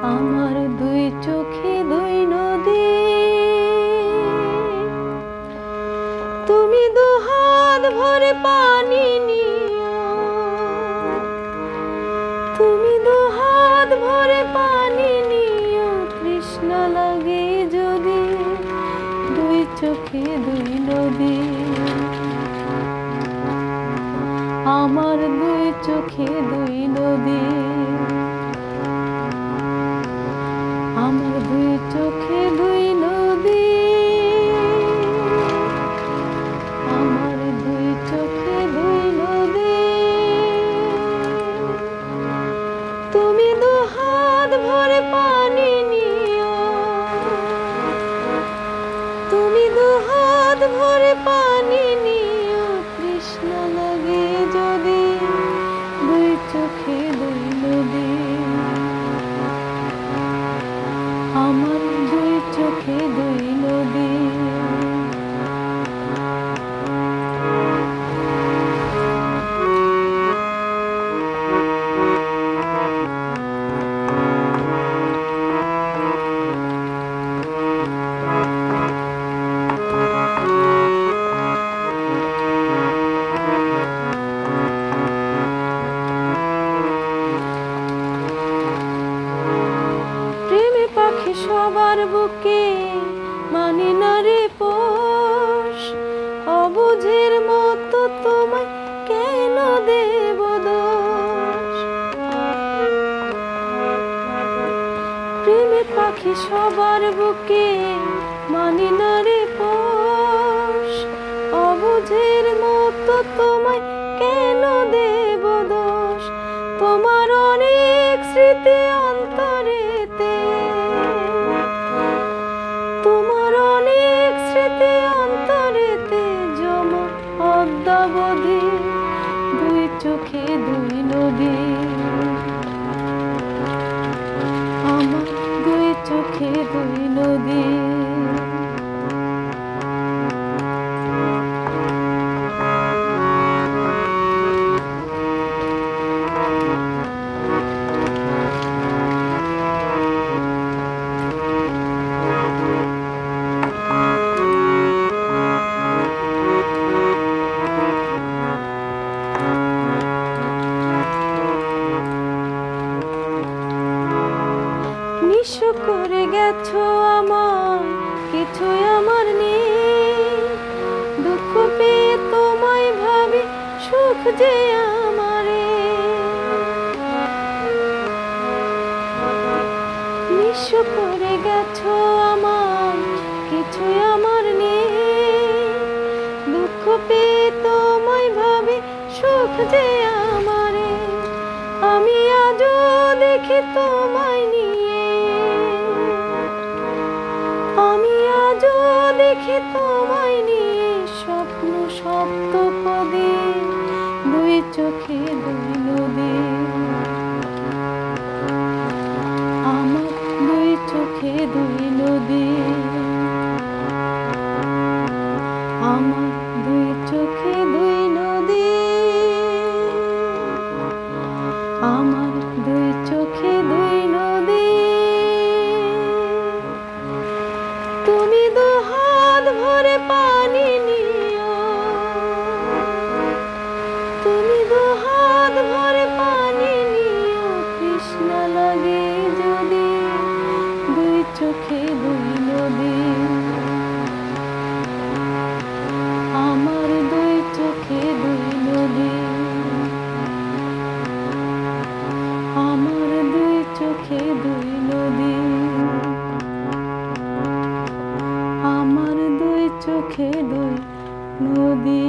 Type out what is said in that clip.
আমার দুই চোখে দুই নদী, তুমি দুহাত ভরে পানি নিও, তুমি দুহাত ভরে পানি নিও। তৃষ্ণা লাগে যদি দুই চোখে দুই নদী, আমার দুই চোখে দুই নদী, আমার দুই চোখে দুই নদী, আমার দুই চোখে দুই নদী। তুমি দুহাত ভরে পানি নিও, তুমি দুহাত ভরে পানি নিও। তৃষ্ণা লাগে যদি দুই চোখে দুই নদী, আমার দুই চোখে দুই নদী। পাখি সবার বুকে মানে না রে পোষ, অবুঝের মতো তোমায় কেন দেব দোষ। প্রেমে পাখি সবার বুকে মানে না রে পোষ, অবুঝের মতো তোমায় কেন দেব দোষ। তোমার অনেক স্মৃতি অন্তরেতে, তোমার অনেক স্মৃতি অন্তরেতে জমা অদ্যাবধি দুই চোখে দুই নদী, আমার দুই চোখে দুই নদী। নিঃস্ব করে গেছো আমার, কিছুই আমার নেই। দুঃখ পেয়ে তোমায় ভাবি, সুখ যে আমারে। নিঃস্ব করে গেছো আমার, কিছুই আমার নেই। দুঃখ পেয়ে তোমায় ভাবি, সুখ যে আমারে। আমি আজও দেখি তোমায় নিয়ে, আমি আজও দেখি তোমায় নিয়ে স্বপ্ন সপ্তপদী, দুই চোখে দুই নদী, আমার দুই চোখে দুই নদী, আমার দুই চোখে দুই নদী, আমার দুই চোখে দুই নদী। তুমি দুহাত ভরে পানি নিও, তুমি দুহাত ভরে পানি নিও। তৃষ্ণা লাগে যদি দুই চোখে দুই নদী, আমার দুই চোখে দুই নদী, আমার দুই চোখে দুই নদী, আমার দুই চোখে দুই নদী।